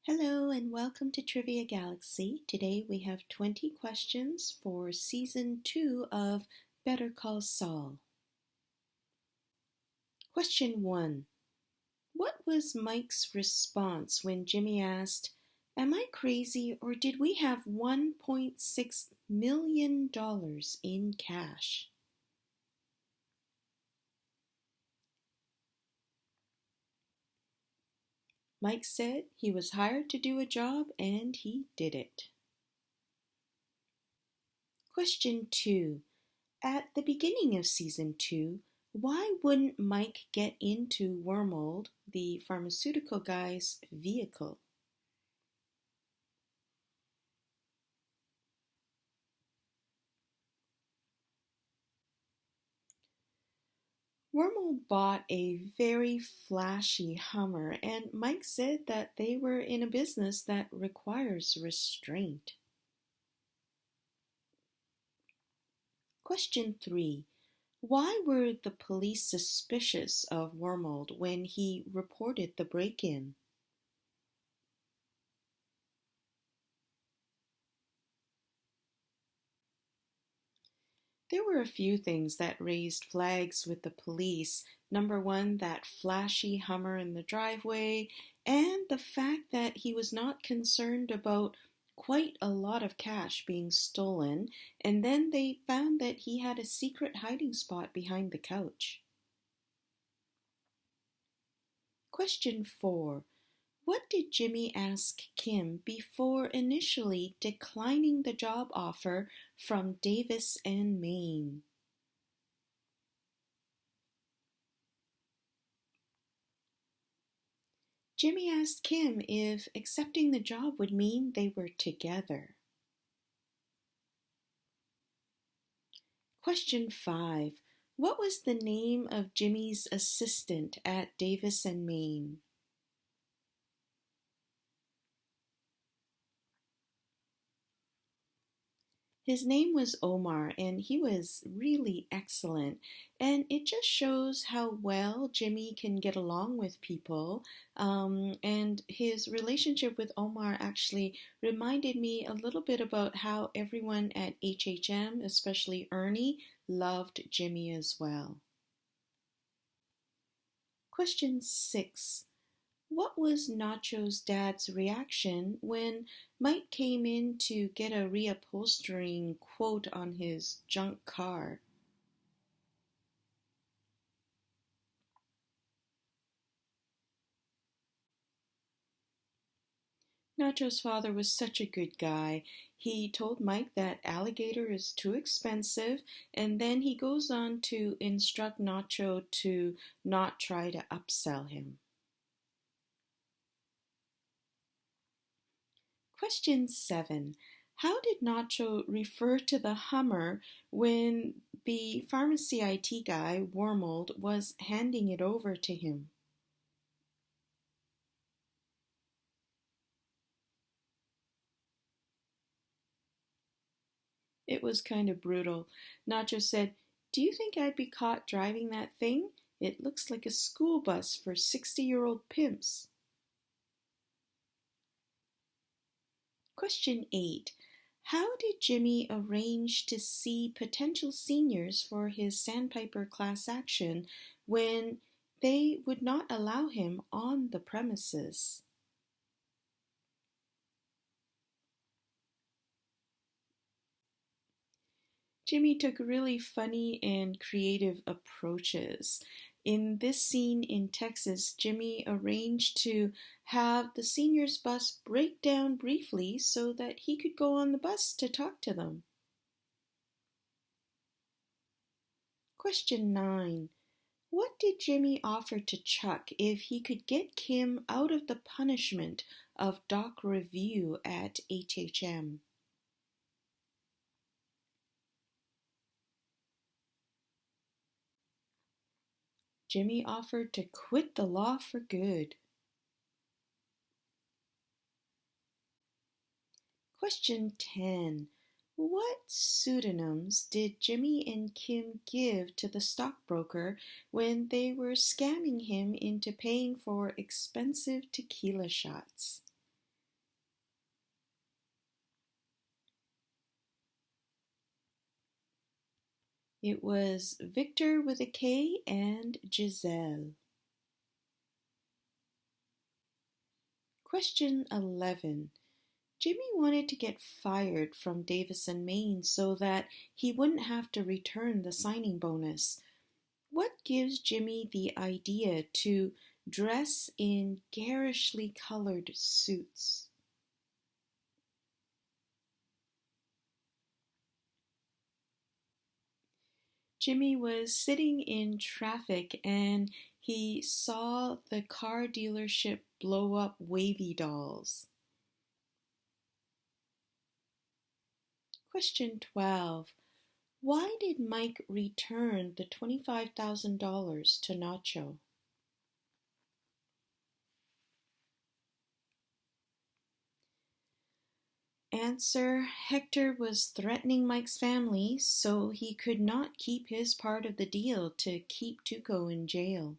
Hello and welcome to Trivia Galaxy. Today we have 20 questions for Season 2 of Better Call Saul. Question 1. What was Mike's response when Jimmy asked, "Am I crazy or did we have $1.6 million in cash?" Mike said he was hired to do a job and he did it. Question 2. At the beginning of Season 2, why wouldn't Mike get into Wormald, the pharmaceutical guy's vehicle? Wormald bought a very flashy Hummer, and Mike said that they were in a business that requires restraint. Question 3. Why were the police suspicious of Wormald when he reported the break-in? There were a few things that raised flags with the police. Number one, that flashy Hummer in the driveway, and the fact that he was not concerned about quite a lot of cash being stolen, and then they found that he had a secret hiding spot behind the couch. Question 4. What did Jimmy ask Kim before initially declining the job offer from Davis and Maine? Jimmy asked Kim if accepting the job would mean they were together. Question 5. What was the name of Jimmy's assistant at Davis and Maine? His name was Omar, and he was really excellent. And it just shows how well Jimmy can get along with people. And his relationship with Omar actually reminded me a little bit about how everyone at HHM, especially Ernie, loved Jimmy as well. Question 6. What was Nacho's dad's reaction when Mike came in to get a reupholstering quote on his junk car? Nacho's father was such a good guy. He told Mike that alligator is too expensive, and then he goes on to instruct Nacho to not try to upsell him. Question 7. How did Nacho refer to the Hummer when the pharmacy IT guy, Wormald, was handing it over to him? It was kind of brutal. Nacho said, "Do you think I'd be caught driving that thing? It looks like a school bus for 60-year-old pimps." Question 8. How did Jimmy arrange to see potential seniors for his Sandpiper class action when they would not allow him on the premises? Jimmy took really funny and creative approaches. In this scene in Texas, Jimmy arranged to have the seniors bus break down briefly so that he could go on the bus to talk to them. Question 9. What did Jimmy offer to Chuck if he could get Kim out of the punishment of doc review at HHM? Jimmy offered to quit the law for good. Question 10. What pseudonyms did Jimmy and Kim give to the stockbroker when they were scamming him into paying for expensive tequila shots? It was Victor with a K and Giselle. Question 11. Jimmy wanted to get fired from Davison, Maine so that he wouldn't have to return the signing bonus. What gives Jimmy the idea to dress in garishly colored suits? Jimmy was sitting in traffic and he saw the car dealership blow up wavy dolls. Question 12. Why did Mike return the $25,000 to Nacho? Answer: Hector was threatening Mike's family, so he could not keep his part of the deal to keep Tuco in jail.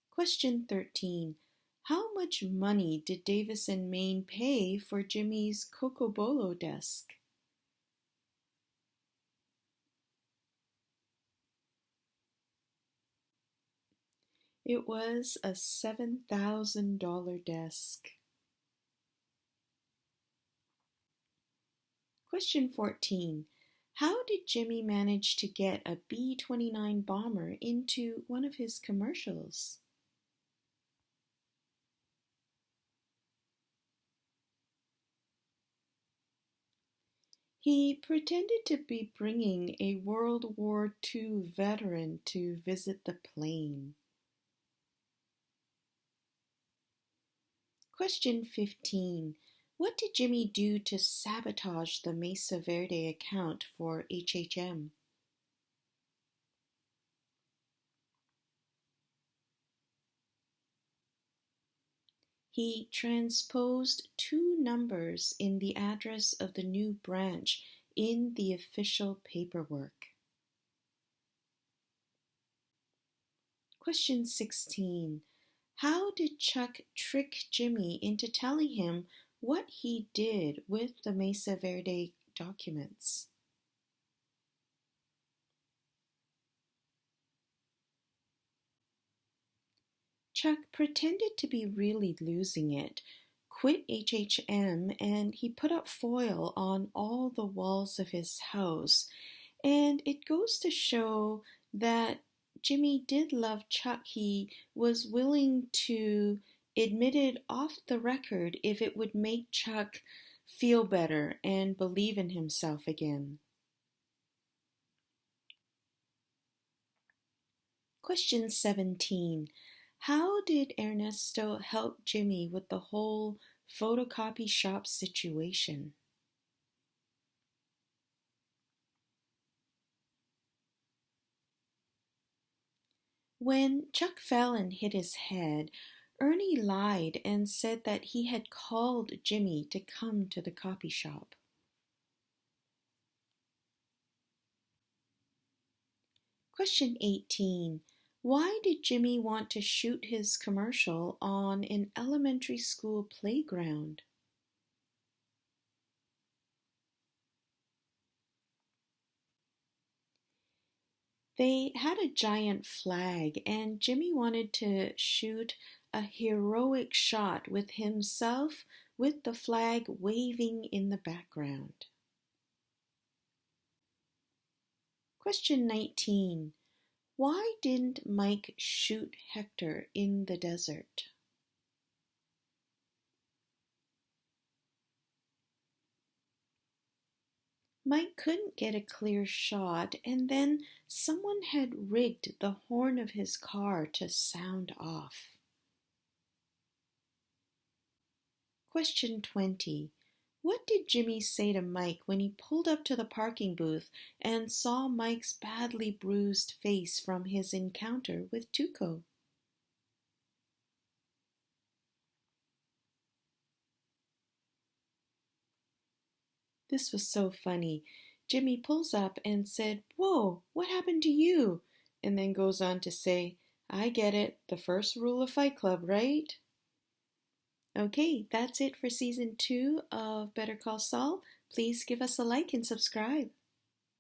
Question 13. How much money did Davison, Maine pay for Jimmy's Cocobolo Desk? It was a $7,000 desk. Question 14. How did Jimmy manage to get a B-29 bomber into one of his commercials? He pretended to be bringing a World War II veteran to visit the plane. Question 15. What did Jimmy do to sabotage the Mesa Verde account for HHM? He transposed two numbers in the address of the new branch in the official paperwork. Question 16. How did Chuck trick Jimmy into telling him what he did with the Mesa Verde documents? Chuck pretended to be really losing it, quit HHM, and he put up foil on all the walls of his house. And it goes to show that Jimmy did love Chuck. He was willing to admit it off the record if it would make Chuck feel better and believe in himself again. Question 17. How did Ernesto help Jimmy with the whole photocopy shop situation? When Chuck fell and hit his head, Ernie lied and said that he had called Jimmy to come to the copy shop. Question 18. Why did Jimmy want to shoot his commercial on an elementary school playground? They had a giant flag, and Jimmy wanted to shoot a heroic shot with himself with the flag waving in the background. Question 19. Why didn't Mike shoot Hector in the desert? Mike couldn't get a clear shot, and then someone had rigged the horn of his car to sound off. Question 20. What did Jimmy say to Mike when he pulled up to the parking booth and saw Mike's badly bruised face from his encounter with Tuco? This was so funny. Jimmy pulls up and said, "Whoa, what happened to you?" And then goes on to say, "I get it, the first rule of Fight Club, right?" Okay, that's it for season 2 of Better Call Saul. Please give us a like and subscribe.